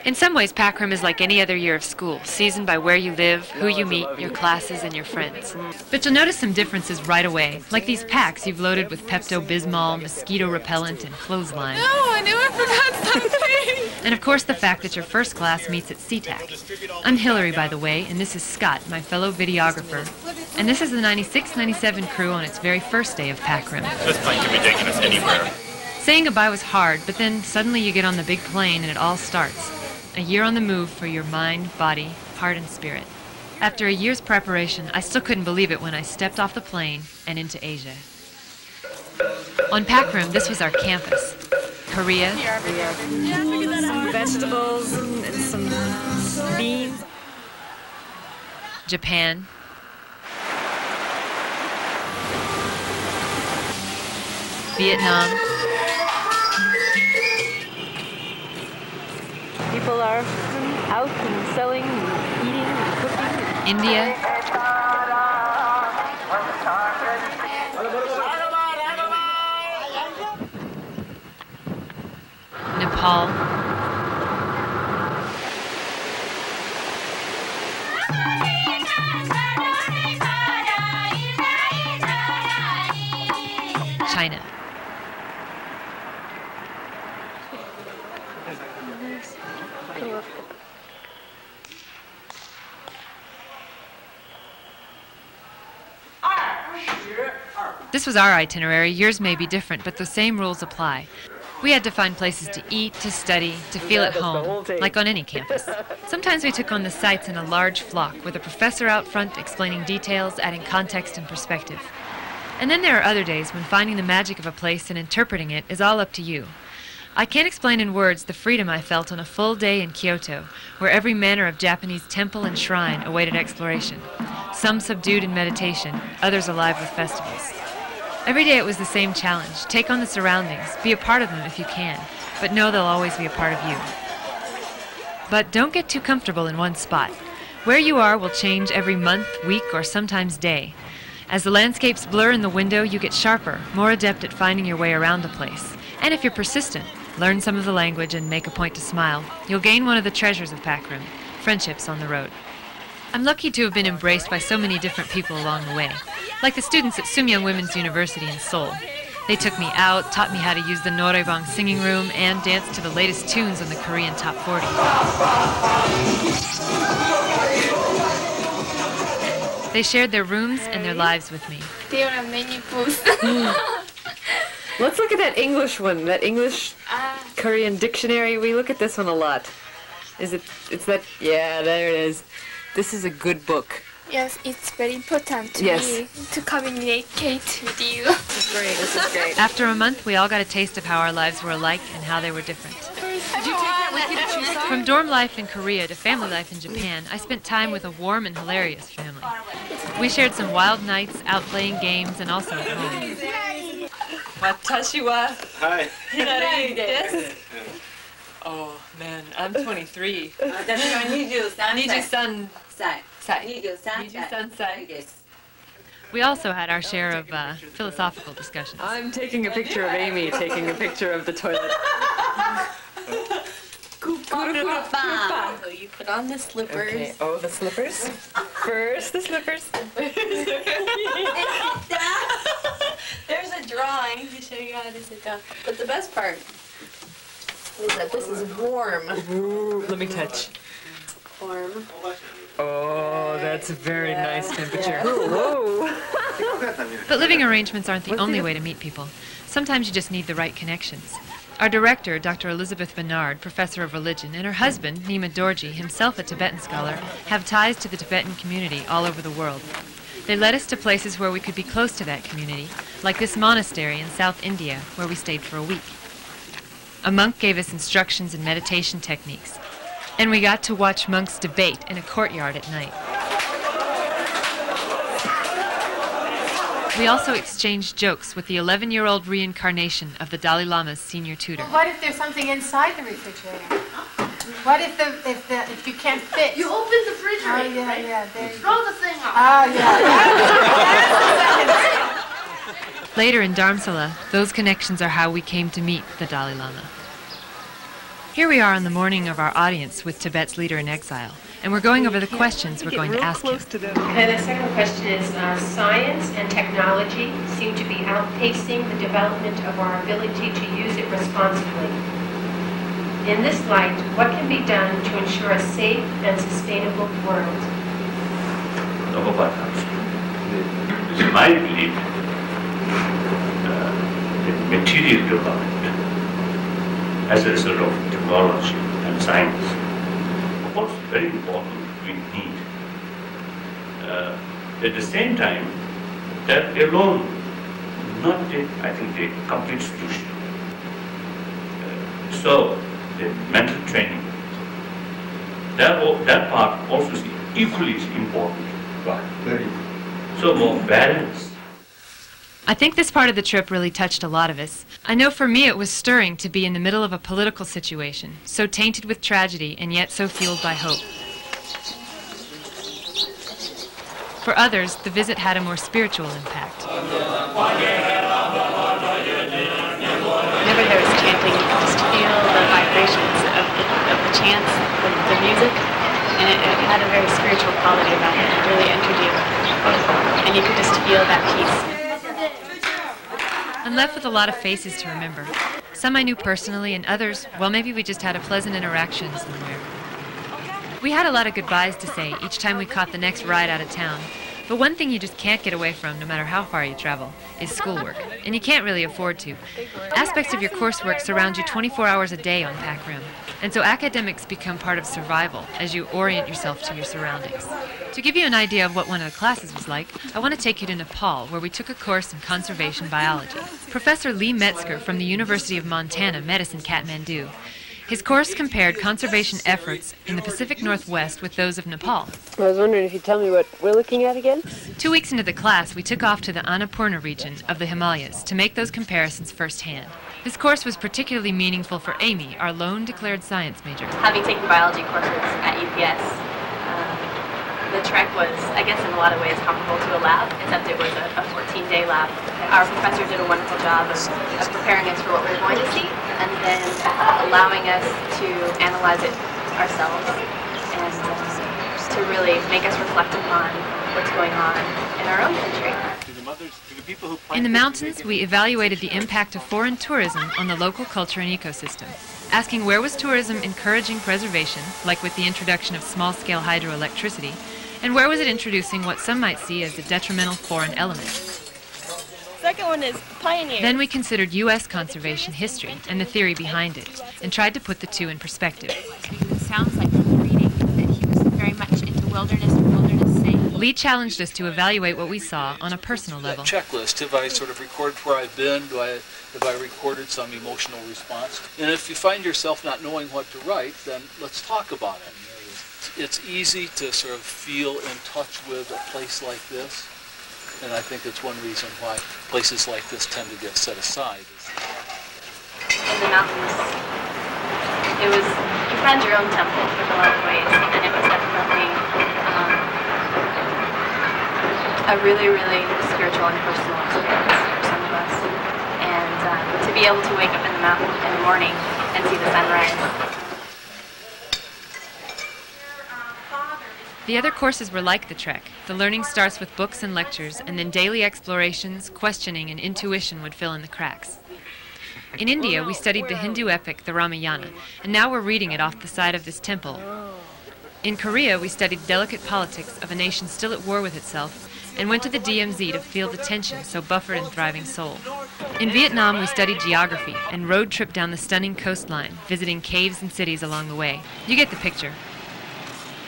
In some ways, PacRim is like any other year of school, seasoned by where you live, who you meet, your classes, and your friends. But you'll notice some differences right away, like these packs you've loaded with Pepto-Bismol, mosquito repellent, and clothesline. No, I knew I forgot something. And of course the fact that your first class meets at SeaTac. I'm Hillary, by the way, and this is Scott, my fellow videographer. And this is the 96-97 crew on its very first day of PacRim. This plane can be taking us anywhere. Saying goodbye was hard, but then suddenly you get on the big plane and it all starts. A year on the move for your mind, body, heart, and spirit. After a year's preparation, I still couldn't believe it when I stepped off the plane and into Asia. On PacRim, this was our campus. Korea. Some vegetables and some beans. Japan. Vietnam. People are out and selling and eating and cooking. India. Nepal. China. This was our itinerary. Yours may be different, but the same rules apply. We had to find places to eat, to study, to feel at home, like on any campus. Sometimes we took on the sights in a large flock, with a professor out front explaining details, adding context and perspective. And then there are other days when finding the magic of a place and interpreting it is all up to you. I can't explain in words the freedom I felt on a full day in Kyoto, where every manner of Japanese temple and shrine awaited exploration. Some subdued in meditation, others alive with festivals. Every day it was the same challenge. Take on the surroundings, be a part of them if you can, but know they'll always be a part of you. But don't get too comfortable in one spot. Where you are will change every month, week, or sometimes day. As the landscapes blur in the window, you get sharper, more adept at finding your way around a place. And if you're persistent, learn some of the language and make a point to smile, you'll gain one of the treasures of PacRim, friendships on the road. I'm lucky to have been embraced by so many different people along the way, like the students at Sumyoung Women's University in Seoul. They took me out, taught me how to use the noraebang singing room, and danced to the latest tunes on the Korean Top 40. They shared their rooms and their lives with me. There are many booths. Let's look at that English one, that English Korean dictionary. We look at this one a lot. It's that, yeah, there it is. This is a good book. Yes, it's very important to me to communicate with you. This is great, this is great. After a month, we all got a taste of how our lives were alike and how they were different. Did you take that with you to Chuseok? From dorm life in Korea to family life in Japan, I spent time with a warm and hilarious family. We shared some wild nights, out playing games, and also at home. Watashi wa Hi. hinari desu. Oh man, I'm 23. 私は23 歳。 23 歳. We also had our share of philosophical discussions. I'm taking a picture of Amy taking a picture of the toilet. So you put on the slippers. Okay. Oh, the slippers? First, the slippers. There's a drawing to show you how to sit down. But the best part is that this is warm. Ooh, let me touch. Warm. Oh, that's a very nice temperature. Whoa. But living arrangements aren't the only way to meet people. Sometimes you just need the right connections. Our director, Dr. Elizabeth Bernard, professor of religion, and her husband, Nima Dorji, himself a Tibetan scholar, have ties to the Tibetan community all over the world. They led us to places where we could be close to that community, like this monastery in South India, where we stayed for a week. A monk gave us instructions in meditation techniques, and we got to watch monks debate in a courtyard at night. We also exchanged jokes with the 11-year-old reincarnation of the Dalai Lama's senior tutor. What if there's something inside the refrigerator? What if you can't fit? You open the refrigerator, right? Yeah. Throw the thing out. Oh, yeah. Later in Dharamsala, those connections are how we came to meet the Dalai Lama. Here we are on the morning of our audience with Tibet's leader in exile, and we're going over the questions we're going to ask him. And the second question is, science and technology seem to be outpacing the development of our ability to use it responsibly. In this light, what can be done to ensure a safe and sustainable world? It's my belief that material development as a result of technology and science, of course, very important, we need. At the same time, that alone, not the, I think, the complete solution. So, the mental training, that part also is equally important. Right. Very important. So, more balance. I think this part of the trip really touched a lot of us. I know for me it was stirring to be in the middle of a political situation, so tainted with tragedy and yet so fueled by hope. For others, the visit had a more spiritual impact. Whenever there was chanting, just feel the vibrations of the chants, the music, and it had a very spiritual quality about it. It really entered you, and you could just feel that peace. I'm left with a lot of faces to remember. Some I knew personally, and others, well, maybe we just had a pleasant interaction somewhere. We had a lot of goodbyes to say each time we caught the next ride out of town. But one thing you just can't get away from, no matter how far you travel, is schoolwork. And you can't really afford to. Aspects of your coursework surround you 24 hours a day on PacRim. And so academics become part of survival as you orient yourself to your surroundings. To give you an idea of what one of the classes was like, I want to take you to Nepal, where we took a course in conservation biology. Professor Lee Metzger from the University of Montana met us in Kathmandu. His course compared conservation efforts in the Pacific Northwest with those of Nepal. I was wondering if you'd tell me what we're looking at again? 2 weeks into the class, we took off to the Annapurna region of the Himalayas to make those comparisons firsthand. This course was particularly meaningful for Amy, our lone declared science major. Having taken biology courses at UPS, the trek was, I guess, in a lot of ways comparable to a lab, except it was a 14-day lab. Our professor did a wonderful job of preparing us for what we were going to see, and then allowing us to analyze it ourselves, and to really make us reflect upon what's going on in our own country. In the mountains, we evaluated the impact of foreign tourism on the local culture and ecosystem, asking where was tourism encouraging preservation, like with the introduction of small-scale hydroelectricity, and where was it introducing what some might see as a detrimental foreign element. Second one is pioneer. Then we considered U.S. conservation history and the theory behind it, and tried to put the two in perspective. It sounds like from reading that he was very much into wilderness and wilderness safety. Lee challenged us to evaluate what we saw on a personal level. Checklist. Have I sort of recorded where I've been? Have I recorded some emotional response? And if you find yourself not knowing what to write, then let's talk about it. It's easy to sort of feel in touch with a place like this, and I think it's one reason why places like this tend to get set aside. In the mountains, you found your own temple in a lot of ways, and it was definitely a really, really spiritual and personal experience for some of us. And to be able to wake up in the mountain in the morning and see the sunrise. The other courses were like the trek. The learning starts with books and lectures, and then daily explorations, questioning, and intuition would fill in the cracks. In India, we studied the Hindu epic, the Ramayana, and now we're reading it off the side of this temple. In Korea, we studied delicate politics of a nation still at war with itself, and went to the DMZ to feel the tension so buffered and thriving Seoul. In Vietnam, we studied geography and road tripped down the stunning coastline, visiting caves and cities along the way. You get the picture.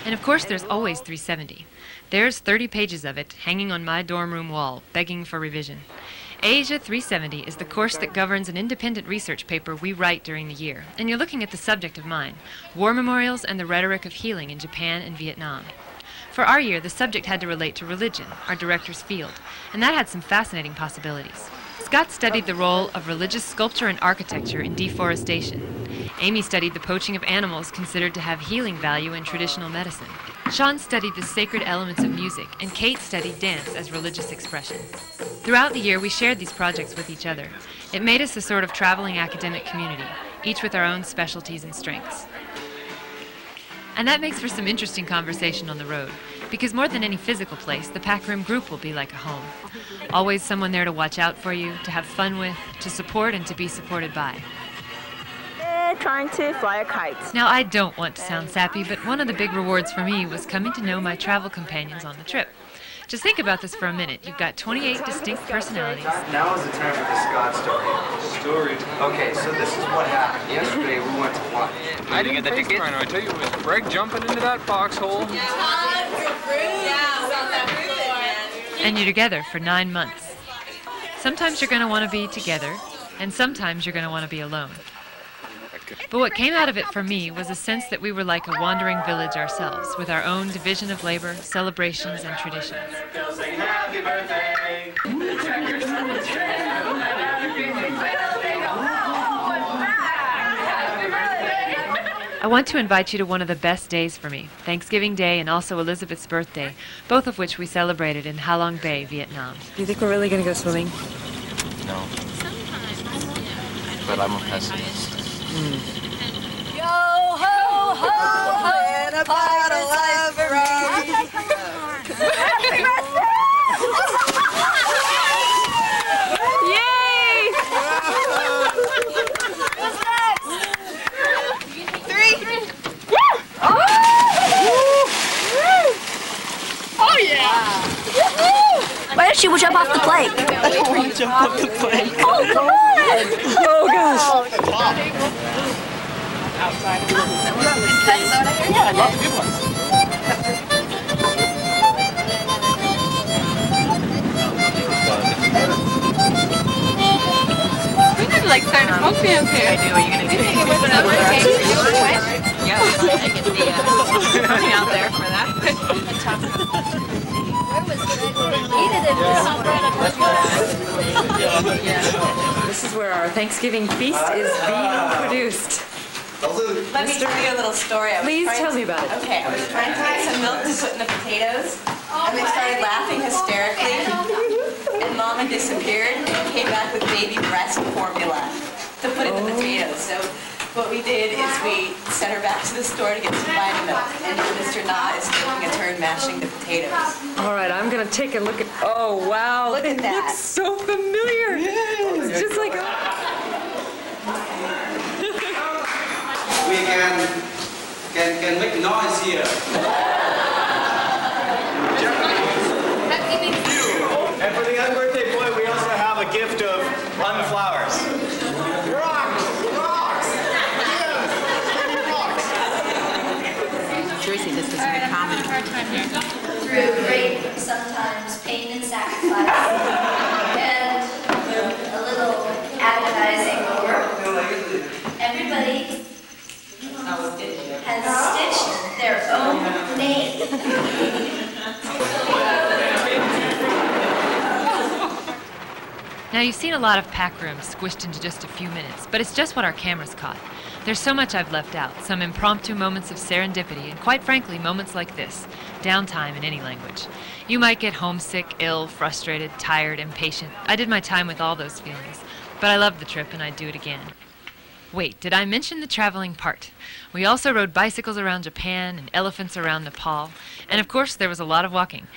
And of course, there's always 370. There's 30 pages of it, hanging on my dorm room wall, begging for revision. Asia 370 is the course that governs an independent research paper we write during the year, and you're looking at the subject of mine, war memorials and the rhetoric of healing in Japan and Vietnam. For our year, the subject had to relate to religion, our director's field, and that had some fascinating possibilities. Scott studied the role of religious sculpture and architecture in deforestation. Amy studied the poaching of animals considered to have healing value in traditional medicine. Sean studied the sacred elements of music, and Kate studied dance as religious expression. Throughout the year, we shared these projects with each other. It made us a sort of traveling academic community, each with our own specialties and strengths. And that makes for some interesting conversation on the road, because more than any physical place, the PacRim group will be like a home. Always someone there to watch out for you, to have fun with, to support and to be supported by. Trying to fly a kite. Now, I don't want to sound sappy, but one of the big rewards for me was coming to know my travel companions on the trip. Just think about this for a minute. You've got 28 distinct personalities. Now is the time for the Scott story. Okay, so this is what happened. Yesterday we went to lunch. I didn't get the ticket. I tell you, it was Greg jumping into that foxhole. And you're together for 9 months. Sometimes you're going to want to be together, and sometimes you're going to want to be alone. But what came out of it for me was a sense that we were like a wandering village ourselves, with our own division of labor, celebrations, and traditions. I want to invite you to one of the best days for me, Thanksgiving Day and also Elizabeth's birthday, both of which we celebrated in Ha Long Bay, Vietnam. Do you think we're really going to go swimming? No. But I'm a pessimist. Yo ho ho ho, and a bottle of rum. Happy birthday! Yay! What's next? 3. Oh yeah! Why don't you jump off the plank? I don't want to jump off the plank. Oh, come on! Oh, gosh. Outside. Yeah, I love good ones. We could like start a folk band here. I do. Are you gonna do it? Yeah, I can see running out there for that. This is where our Thanksgiving feast is being produced. Let me tell you a little story. Please tell me about it. Okay, I was trying to get some milk to put in the potatoes, and they started laughing hysterically, and Mama disappeared and came back with baby breast formula to put in the potatoes. So what we did is we sent her back to the store to get some Vitamilk, and Mr. Na is taking a turn mashing the potatoes. All right, I'm going to take a look at... Oh, wow. Look at that. It looks so familiar. It's just like... We can make noise here. And for the unbirthday boy, we also have a gift of unflowers. Rocks! Rocks! Yes! Tracy, this is very common. Through great, sometimes pain and sacrifice, and a little agonizing work, everybody has stitched their own name. Now, you've seen a lot of PacRim squished into just a few minutes, but it's just what our cameras caught. There's so much I've left out, some impromptu moments of serendipity, and quite frankly, moments like this, downtime in any language. You might get homesick, ill, frustrated, tired, impatient. I did my time with all those feelings, but I loved the trip and I'd do it again. Wait, did I mention the traveling part? We also rode bicycles around Japan and elephants around Nepal, and of course there was a lot of walking.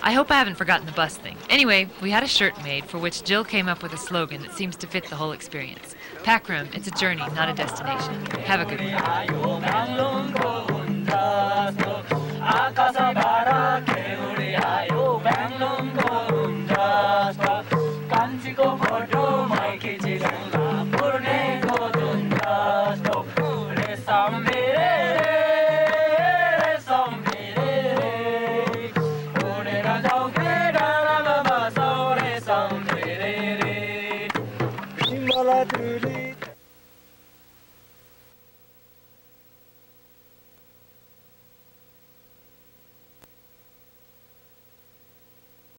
I hope I haven't forgotten the bus thing. Anyway, we had a shirt made for which Jill came up with a slogan that seems to fit the whole experience. PacRim, it's a journey, not a destination. Have a good one.